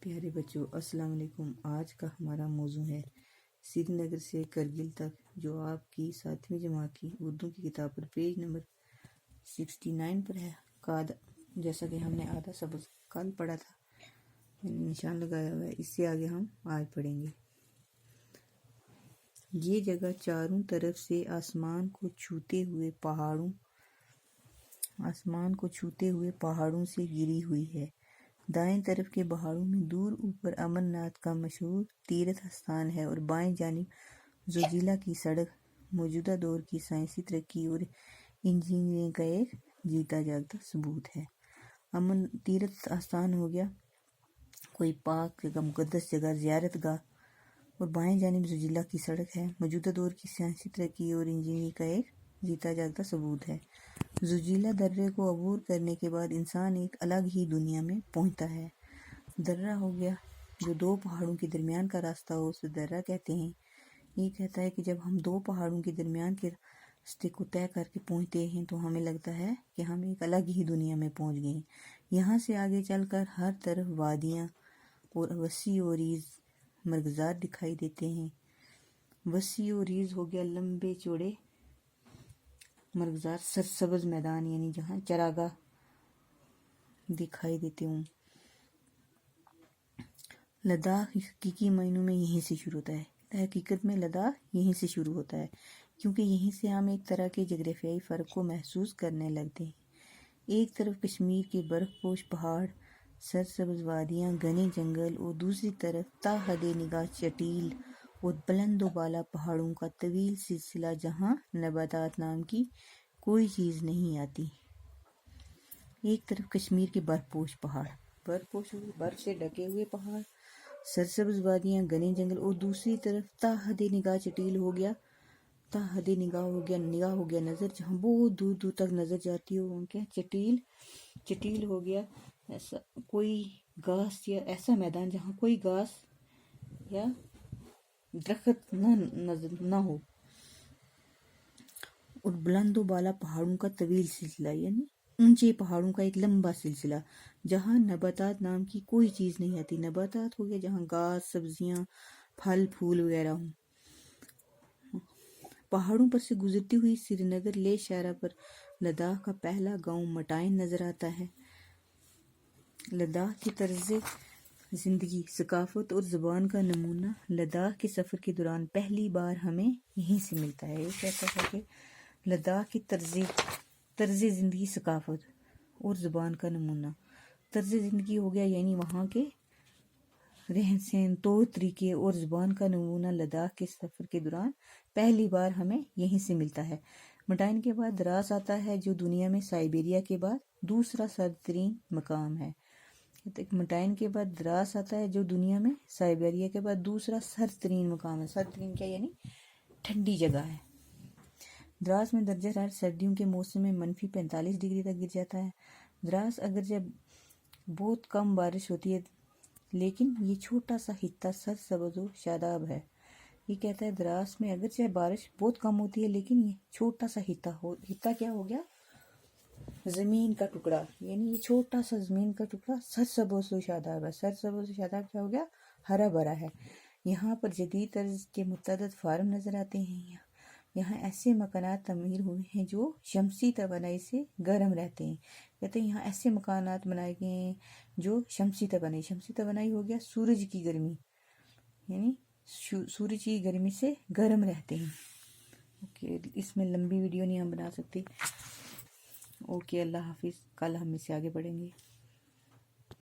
پیارے بچوں، السلام علیکم۔ آج کا ہمارا موضوع ہے سری نگر سے کرگل تک، جو آپ کی 7ویں جماعت کی اردو کی کتاب پر پیج نمبر 69 پر ہے۔ جیسا کہ ہم نے آدھا سبق کل پڑھا تھا، نشان لگایا ہوا ہے، اس سے آگے ہم آج پڑھیں گے۔ یہ جگہ چاروں طرف سے آسمان کو چھوتے ہوئے پہاڑوں سے گھری ہوئی ہے۔ دائیں طرف کے پہاڑوں میں دور اوپر امر ناتھ کا مشہور تیرتھ استھان ہے اور بائیں جانب زوجیلا کی سڑک موجودہ دور کی سائنسی ترقی اور انجینئرنگ کا ایک جیتا جاگتا ثبوت ہے۔ امر تیرتھ استھان ہو گیا کوئی پاک جگہ، مقدس جگہ، زیارت گاہ، اور بائیں جانب زوجیلا کی سڑک ہے موجودہ دور کی سائنسی ترقی اور انجینئرنگ کا ایک جیتا جاگتا ثبوت ہے۔ زوجیلا درے کو عبور کرنے کے بعد انسان ایک الگ ہی دنیا میں پہنچتا ہے۔ درہ ہو گیا جو دو پہاڑوں کے درمیان کا راستہ ہو، اسے درہ کہتے ہیں۔ یہ کہتا ہے کہ جب ہم دو پہاڑوں کے درمیان کے راستے کو طے کر کے پہنچتے ہیں تو ہمیں لگتا ہے کہ ہم ایک الگ ہی دنیا میں پہنچ گئے ہیں۔ یہاں سے آگے چل کر ہر طرف وادیاں اور وسیع و ریز مرغزار دکھائی دیتے ہیں۔ وسیع و ریز ہو گیا لمبے چوڑے مرغزار، سرسبز میدان یعنی جہاں چراگاہ دکھائی دیتے ہوں۔ لداخ حقیقی معنوں میں یہیں سے شروع ہوتا ہے۔ حقیقت میں لداخ یہیں سے شروع ہوتا ہے، کیونکہ یہیں سے ہم ایک طرح کے جغرافیائی فرق کو محسوس کرنے لگتے ہیں۔ ایک طرف کشمیر کے برف پوش پہاڑ، سرسبز وادیاں، گھنے جنگل، اور دوسری طرف تا حد نگاہ چٹیل اور بلند و بالا پہاڑوں کا طویل سلسلہ جہاں نباتات نام کی کوئی چیز نہیں آتی۔ ایک طرف کشمیر کے برف پوش پہاڑ، برف سے ڈھکے ہوئے پہاڑ، سرسبز وادیاں، گھنے جنگل، اور دوسری طرف تا حد نگاہ چٹیل ہو گیا، نگاہ ہو گیا نظر، جہاں بہت دور دور تک نظر جاتی ہو، ان کے چٹیل ہو گیا ایسا کوئی گھاس یا ایسا میدان جہاں کوئی گھاس یا درخت نہ ہو، اور بلند و بالا پہاڑوں کا طویل سلسلہ یعنی اونچے پہاڑوں کا ایک لمبا سلسلہ جہاں نباتات نام کی کوئی چیز نہیں آتی۔ نباتات ہو گیا جہاں گھاس، سبزیاں، پھل پھول وغیرہ ہوں۔ پہاڑوں پر سے گزرتی ہوئی سری نگر لے شارہ پر لداخ کا پہلا گاؤں مٹائن نظر آتا ہے۔ لداخ کی طرز زندگی، ثقافت اور زبان کا نمونہ لداخ کے سفر کے دوران پہلی بار ہمیں یہیں سے ملتا ہے۔ یہ کہتا ہے کہ لداخ کی طرز زندگی، ثقافت اور زبان کا نمونہ۔ طرز زندگی ہو گیا یعنی وہاں کے رہن سہن، طور طریقے اور زبان کا نمونہ لداخ کے سفر کے دوران پہلی بار ہمیں یہیں سے ملتا ہے۔ مٹائن کے بعد دراس آتا ہے جو دنیا میں سائبیریا کے بعد دوسرا سرد ترین مقام ہے۔ مٹائن کے بعد دراس آتا ہے جو دنیا میں سائبیریا کے بعد دوسرا سرد ترین مقام ہے۔ سرد ترین کیا یعنی ٹھنڈی جگہ ہے۔ دراس میں درجہ حرارت سردیوں کے موسم میں -45 ڈگری تک گر جاتا ہے۔ دراس اگرچہ بہت کم بارش ہوتی ہے لیکن یہ چھوٹا سا خطہ سرسبز و شاداب ہے۔ یہ کہتا ہے دراس میں اگرچہ بارش بہت کم ہوتی ہے لیکن یہ چھوٹا سا خطہ کیا ہو گیا؟ زمین کا ٹکڑا، یعنی یہ چھوٹا سا زمین کا ٹکڑا سرسبز و شاداب ہے۔ سرسبز و شاداب کیا ہو گیا؟ ہرا بھرا ہے۔ یہاں پر جدید طرز کے متعدد فارم نظر آتے ہیں۔ یہاں ایسے مکانات تعمیر ہوئے ہیں جو شمسی توانائی سے گرم رہتے ہیں۔ کہتے ہیں یہاں ایسے مکانات بنائے گئے ہیں جو شمسی توانائی ہو گیا سورج کی گرمی، یعنی سورج کی گرمی سے گرم رہتے ہیں۔ اوکے، اس میں لمبی ویڈیو نہیں ہم بنا سکتے۔ اوکے، اللہ حافظ، کل ہم اس سے آگے بڑھیں گے۔